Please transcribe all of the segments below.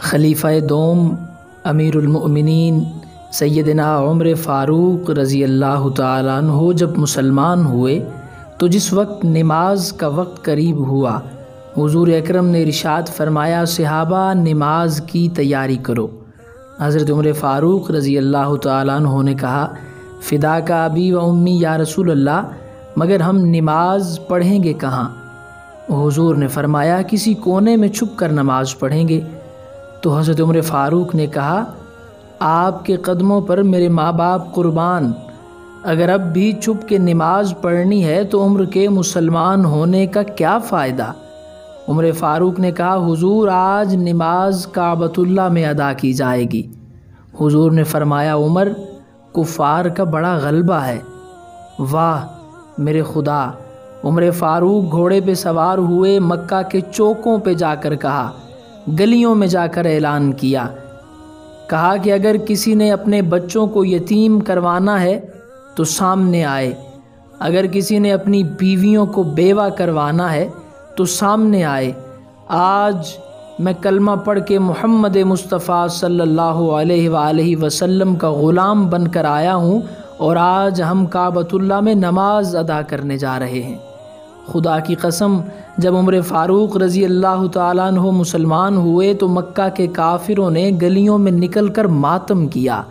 خلیفہ دوم امیر المؤمنین سیدنا عمر فاروق رضی اللہ تعالیٰ عنہ جب مسلمان ہوئے تو جس وقت نماز کا وقت قریب ہوا، حضور اکرم نے ارشاد فرمایا، صحابہ نماز کی تیاری کرو۔ حضرت عمر فاروق رضی اللہ تعالیٰ عنہ نے کہا، فدا کا ابی و امی یا رسول اللہ، مگر ہم نماز پڑھیں گے کہاں؟ حضور نے فرمایا، کسی کونے میں چھپ کر نماز پڑھیں گے۔ تو حضرت عمر فاروق نے کہا، آپ کے قدموں پر میرے ماں باپ قربان، اگر اب بھی چھپ کے نماز پڑھنی ہے تو عمر کے مسلمان ہونے کا کیا فائدہ؟ عمر فاروق نے کہا، حضور آج نماز کعبۃ اللہ میں ادا کی جائے گی۔ حضور نے فرمایا، عمر کفار کا بڑا غلبہ ہے۔ واہ میرے خدا! عمر فاروق گھوڑے پہ سوار ہوئے، مکہ کے چوکوں پہ جا کر کہا، گلیوں میں جا کر اعلان کیا کہ اگر کسی نے اپنے بچوں کو یتیم کروانا ہے تو سامنے آئے، اگر کسی نے اپنی بیویوں کو بیوہ کروانا ہے تو سامنے آئے۔ آج میں کلمہ پڑھ کے محمد مصطفیٰ صلی اللہ علیہ وآلہ وسلم کا غلام بن کر آیا ہوں، اور آج ہم کعبۃ اللہ میں نماز ادا کرنے جا رہے ہیں۔ خدا کی قسم، جب عمر فاروق رضی اللہ تعالیٰ عنہ مسلمان ہوئے تو مکہ کے کافروں نے گلیوں میں نکل کر ماتم کیا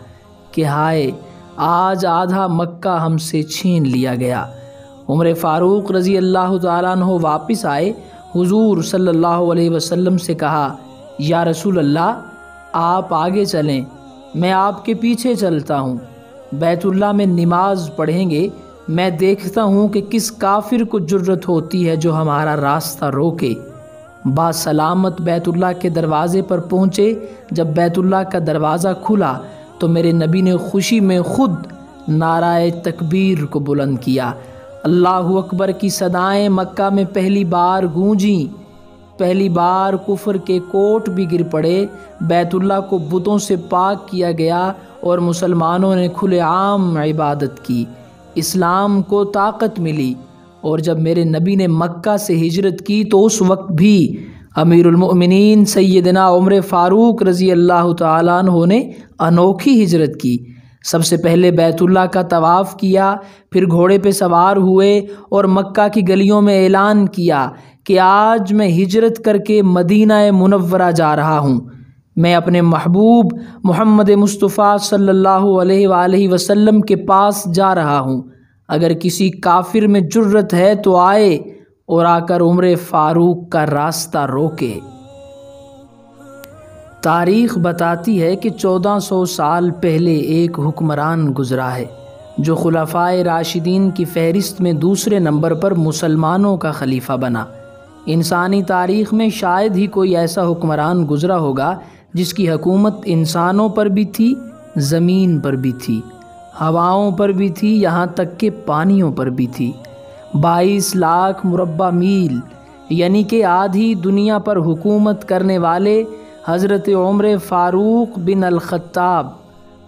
کہ ہائے آج آدھا مکہ ہم سے چھین لیا گیا۔ عمر فاروق رضی اللہ تعالیٰ عنہ واپس آئے، حضور صلی اللہ علیہ وسلم سے کہا، یا رسول اللہ آپ آگے چلیں، میں آپ کے پیچھے چلتا ہوں، بیت اللہ میں نماز پڑھیں گے، میں دیکھتا ہوں کہ کس کافر کو جرت ہوتی ہے جو ہمارا راستہ روکے۔ باسلامت بیت اللہ کے دروازے پر پہنچے۔ جب بیت اللہ کا دروازہ کھلا تو میرے نبی نے خوشی میں خود نعرہ تکبیر کو بلند کیا۔ اللہ اکبر کی صدائیں مکہ میں پہلی بار گونجیں، پہلی بار کفر کے کوٹ بھی گر پڑے، بیت اللہ کو بتوں سے پاک کیا گیا اور مسلمانوں نے کھلے عام عبادت کی، اسلام کو طاقت ملی۔ اور جب میرے نبی نے مکہ سے ہجرت کی تو اس وقت بھی امیر المؤمنین سیدنا عمر فاروق رضی اللہ تعالیٰ عنہ نے انوکھی ہجرت کی۔ سب سے پہلے بیت اللہ کا طواف کیا، پھر گھوڑے پہ سوار ہوئے اور مکہ کی گلیوں میں اعلان کیا کہ آج میں ہجرت کر کے مدینہ منورہ جا رہا ہوں، میں اپنے محبوب محمد مصطفیٰ صلی اللہ علیہ وآلہ وسلم کے پاس جا رہا ہوں، اگر کسی کافر میں جرت ہے تو آئے اور آ کر عمر فاروق کا راستہ روکے۔ تاریخ بتاتی ہے کہ 1400 سال پہلے ایک حکمران گزرا ہے جو خلفائے راشدین کی فہرست میں دوسرے نمبر پر مسلمانوں کا خلیفہ بنا۔ انسانی تاریخ میں شاید ہی کوئی ایسا حکمران گزرا ہوگا جس کی حکومت انسانوں پر بھی تھی، زمین پر بھی تھی، ہواؤں پر بھی تھی، یہاں تک کہ پانیوں پر بھی تھی۔ 22 لاکھ مربع میل یعنی کہ آدھی دنیا پر حکومت کرنے والے حضرت عمر فاروق بن الخطاب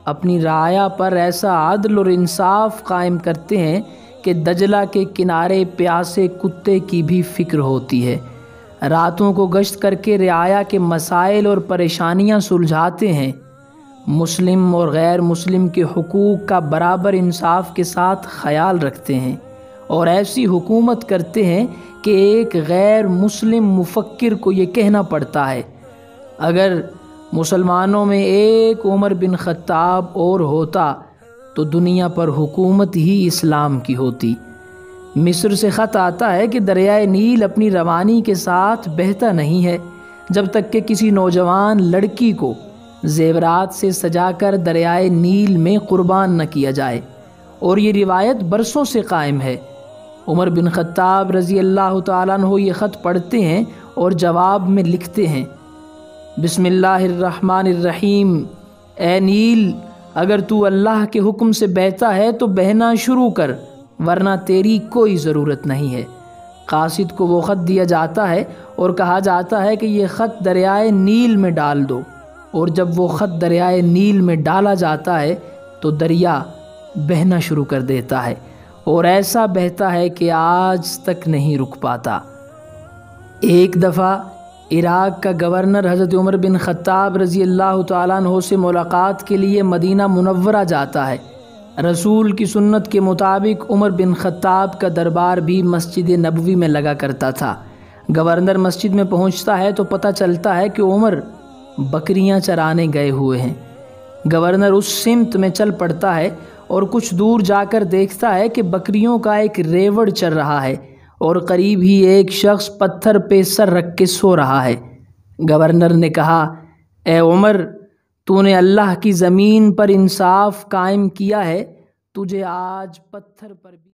اپنی رعایا پر ایسا عدل اور انصاف قائم کرتے ہیں کہ دجلہ کے کنارے پیاسے کتے کی بھی فکر ہوتی ہے۔ راتوں کو گشت کر کے رعایا کے مسائل اور پریشانیاں سلجھاتے ہیں، مسلم اور غیر مسلم کے حقوق کا برابر انصاف کے ساتھ خیال رکھتے ہیں، اور ایسی حکومت کرتے ہیں کہ ایک غیر مسلم مفکر کو یہ کہنا پڑتا ہے، اگر مسلمانوں میں ایک عمر بن خطاب اور ہوتا تو دنیا پر حکومت ہی اسلام کی ہوتی۔ مصر سے خط آتا ہے کہ دریائے نیل اپنی روانی کے ساتھ بہتا نہیں ہے جب تک کہ کسی نوجوان لڑکی کو زیورات سے سجا کر دریائے نیل میں قربان نہ کیا جائے، اور یہ روایت برسوں سے قائم ہے۔ عمر بن خطاب رضی اللہ تعالیٰ عنہ یہ خط پڑھتے ہیں اور جواب میں لکھتے ہیں، بسم اللہ الرحمن الرحیم، اے نیل اگر تو اللہ کے حکم سے بہتا ہے تو بہنا شروع کر، ورنہ تیری کوئی ضرورت نہیں ہے۔ قاصد کو وہ خط دیا جاتا ہے اور کہا جاتا ہے کہ یہ خط دریائے نیل میں ڈال دو، اور جب وہ خط دریائے نیل میں ڈالا جاتا ہے تو دریا بہنا شروع کر دیتا ہے، اور ایسا بہتا ہے کہ آج تک نہیں رک پاتا۔ ایک دفعہ عراق کا گورنر حضرت عمر بن خطاب رضی اللہ تعالیٰ عنہ سے ملاقات کے لیے مدینہ منورہ جاتا ہے۔ رسول کی سنت کے مطابق عمر بن خطاب کا دربار بھی مسجد نبوی میں لگا کرتا تھا۔ گورنر مسجد میں پہنچتا ہے تو پتہ چلتا ہے کہ عمر بکریاں چرانے گئے ہوئے ہیں۔ گورنر اس سمت میں چل پڑتا ہے اور کچھ دور جا کر دیکھتا ہے کہ بکریوں کا ایک ریوڑ چر رہا ہے اور قریب ہی ایک شخص پتھر پہ سر رکھ کے سو رہا ہے۔ گورنر نے کہا، اے عمر، تو نے اللہ کی زمین پر انصاف قائم کیا ہے، تجھے آج پتھر پر بھی